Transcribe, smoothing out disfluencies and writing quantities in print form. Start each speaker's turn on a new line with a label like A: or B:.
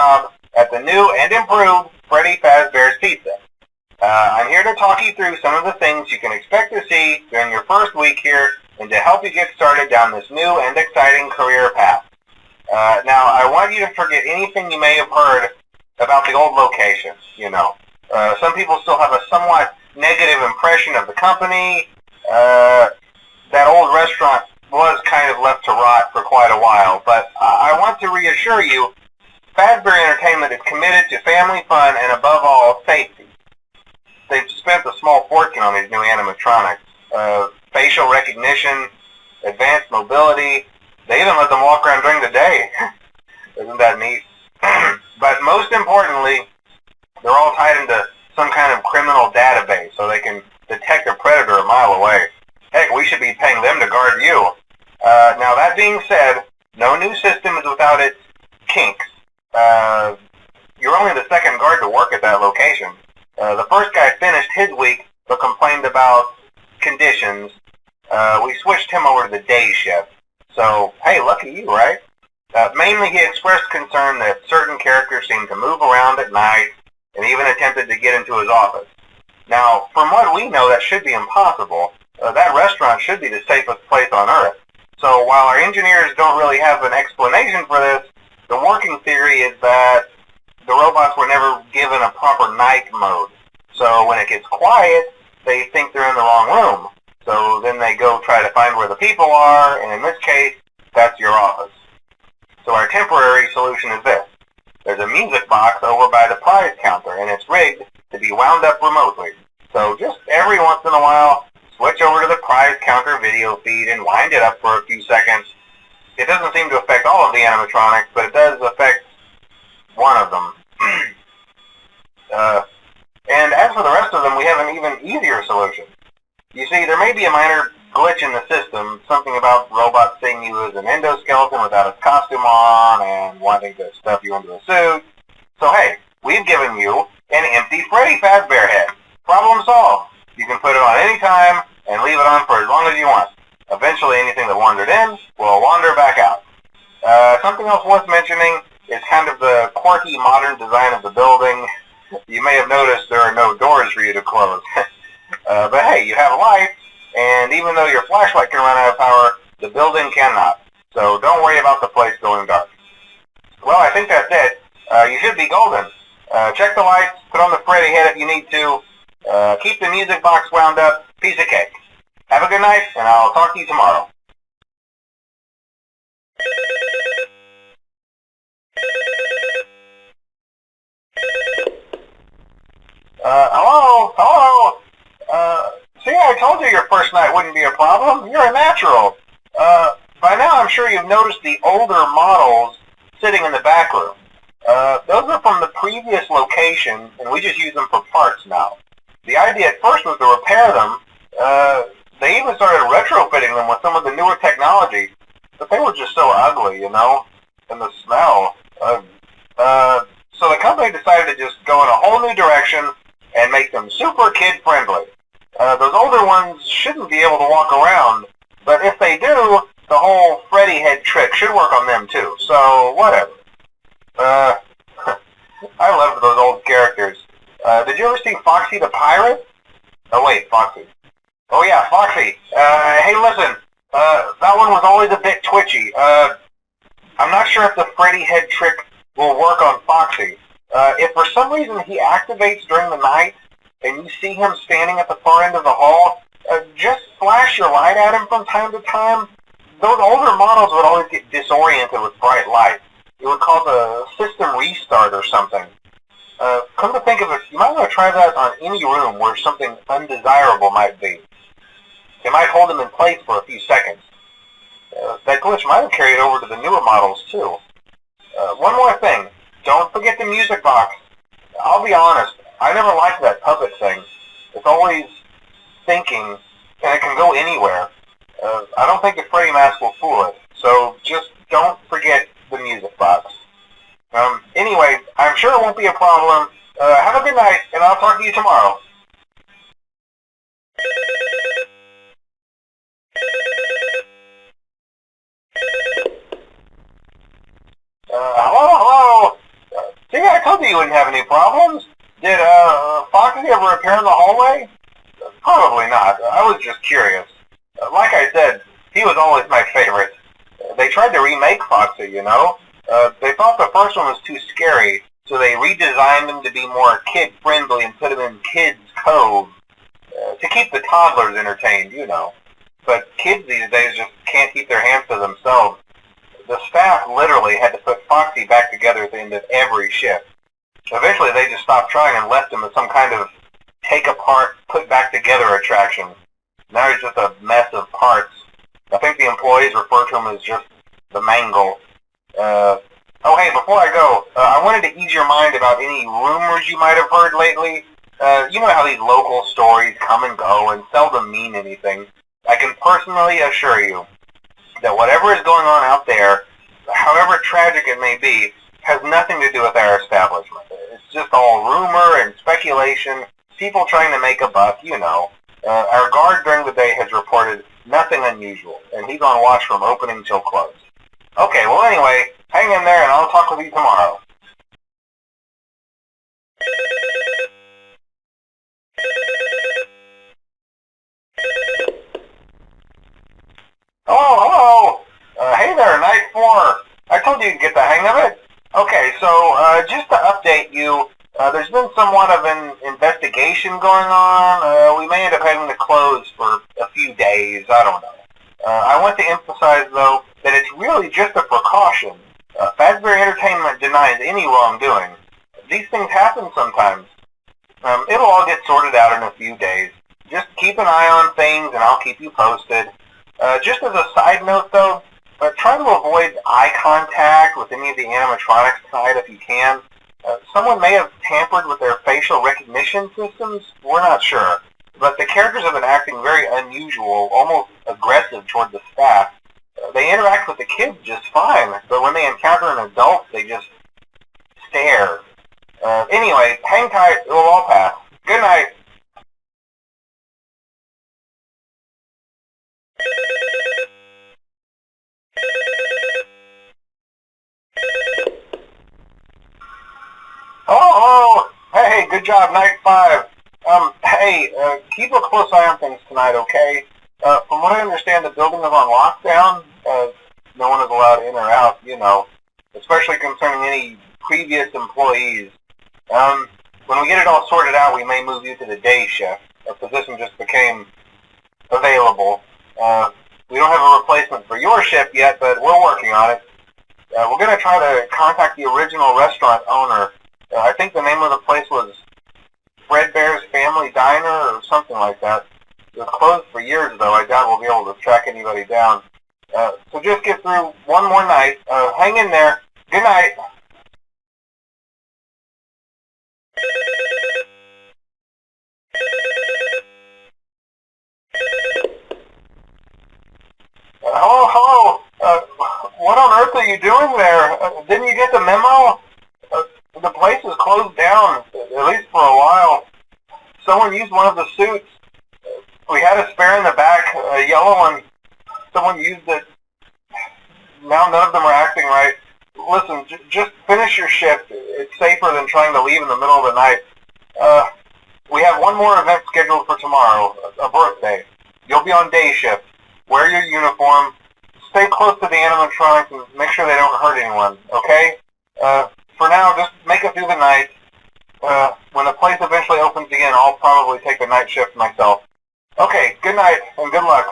A: job at the new and improved Freddy Fazbear's Pizza. I'm here to talk you through some of the things you can expect to see during your first week here and to help you get started down this new and exciting career path. Now, I want you to forget anything you may have heard about the old location. Some people still have a somewhat negative impression of the company. That old restaurant was kind of left to rot for quite a while, but I want to reassure you, Fazbear Entertainment is committed to family fun and above all, safety. They've spent a small fortune on these new animatronics. Facial recognition, advanced mobility, they even let them walk around during the day. Isn't that neat? But most importantly, they're all tied into some kind of criminal database so they can detect a predator a mile away. Heck, we should be paying them to guard you. Now that being said, no new system is without its kinks. You're only the second guard to work at that location. The first guy finished his week but complained about conditions. We switched him over to the day shift. So, hey, lucky you, right? Mainly he expressed concern that certain characters seemed to move around at night and even attempted to get into his office. Now, from what we know, that should be impossible. That restaurant should be the safest place on Earth. So while our engineers don't really have an explanation for this, the working theory is that the robots were never given a proper night mode. So when it gets quiet, they think they're in the wrong room. So then they go try to find where the people are, and in this case, that's your office. So our temporary solution is this. There's a music box over by the prize counter, and it's rigged to be wound up remotely. So just every once in a while, switch over to the prize counter video feed and wind it up for a few seconds. It doesn't seem to affect all of the animatronics, but it does affect one of them. And as for the rest of them, we have an even easier solution. You see, there may be a minor glitch in the system, something about robots seeing you as an endoskeleton without a costume on and wanting to stuff you into a suit. So hey, we've given you an empty Freddy Fazbear head. Problem solved. You can put it on any time and leave it on for as long as you want. Eventually anything that wandered in will wander back out. Something else worth mentioning is kind of the quirky modern design of the building. You may have noticed there are no doors for you to close. But hey, you have lights, and even though your flashlight can run out of power, the building cannot. So don't worry about the place going dark. Well, I think that's it. You should be golden. Check the lights, put on the Freddy head if you need to. Keep the music box wound up. Piece of cake. Have a good night, and I'll talk to you tomorrow. Hello? See, I told you your first night wouldn't be a problem. You're a natural. By now I'm sure you've noticed the older models sitting in the back room. Those are from the previous location, and we just use them for parts now. The idea at first was to repair them. They even started retrofitting them with some of the newer technology, but they were just so ugly, and the smell. So the company decided to just go in a whole new direction and make them super kid-friendly. Those older ones shouldn't be able to walk around, but if they do, the whole Freddy head trick should work on them too, so whatever. I loved those old characters. Did you ever see Foxy the Pirate? Oh wait, Foxy. Oh yeah, Foxy. Hey listen, that one was always a bit twitchy. I'm not sure if the Freddy head trick will work on Foxy. If for some reason he activates during the night, and you see him standing at the far end of the hall, just flash your light at him from time to time. Those older models would always get disoriented with bright light. It would cause a system restart or something. Come to think of it, you might want to try that on any room where something undesirable might be. It might hold him in place for a few seconds. That glitch might have carried over to the newer models too. One more thing, don't forget the music box. I'll be honest, I never liked that puppet thing. It's always thinking, and it can go anywhere. I don't think the Freddy mask will fool it, so just don't forget the music box. Anyway, I'm sure it won't be a problem. Have a good night, and I'll talk to you tomorrow. Hello? you wouldn't have any problems. Did Foxy ever appear in the hallway? Probably not. I was just curious. Like I said, he was always my favorite. They tried to remake Foxy, you know. They thought the first one was too scary, so they redesigned him to be more kid-friendly and put him in Kids Cove to keep the toddlers entertained, you know. But kids these days just can't keep their hands to themselves. The staff literally had to put Foxy back together at the end of every shift. Eventually they just stopped trying and left him as some kind of take-apart, put-back-together attraction. Now he's just a mess of parts. I think the employees refer to him as just the Mangle. Oh hey, before I go, I wanted to ease your mind about any rumors you might have heard lately. You know how these local stories come and go and seldom mean anything. I can personally assure you that whatever is going on out there, however tragic it may be, has nothing to do with our establishment. It's just all rumor and speculation, people trying to make a buck, you know. Our guard during the day has reported nothing unusual, and he's on watch from opening till close. Okay, well anyway, hang in there and I'll talk with you tomorrow. Hello. Hey there, Night 4. I told you to get the hang of it. Okay, so just to update you, there's been somewhat of an investigation going on. We may end up having to close for a few days. I don't know. I want to emphasize, though, that it's really just a precaution. Fazbear Entertainment denies any wrongdoing. These things happen sometimes. It'll all get sorted out in a few days. Just keep an eye on things, and I'll keep you posted. Just as a side note, though, try to avoid eye contact with any of the animatronics tonight if you can. Someone may have tampered with their facial recognition systems. We're not sure. But the characters have been acting very unusual, almost aggressive toward the staff. They interact with the kids just fine, but when they encounter an adult, they just stare. Anyway, hang tight. It will all pass. Good night. Hello. Hey, good job, Night 5. Hey, keep a close eye on things tonight, okay? From what I understand, the building is on lockdown. No one is allowed in or out, you know, especially concerning any previous employees. When we get it all sorted out, we may move you to the day shift. A position just became available. We don't have a replacement for your shift yet, but we're working on it. We're going to try to contact the original restaurant owner. I think the name of the place was Freddy's Family Diner or something like that. It was closed for years, though. I doubt we'll be able to track anybody down. So just get through one more night. Hang in there. Good night. Hello. What on earth are you doing there? Didn't you get the memo? The place is closed down, at least for a while. Someone used one of the suits. We had a spare in the back, a yellow one. Someone used it. Now none of them are acting right. Listen, just finish your shift. It's safer than trying to leave in the middle of the night. We have one more event scheduled for tomorrow, a birthday. You'll be on day shift. Wear your uniform. Stay close to the animatronics and make sure they don't hurt anyone, okay? For now, just make it through the night. When the place eventually opens again, I'll probably take the night shift myself. Okay, good night and good luck.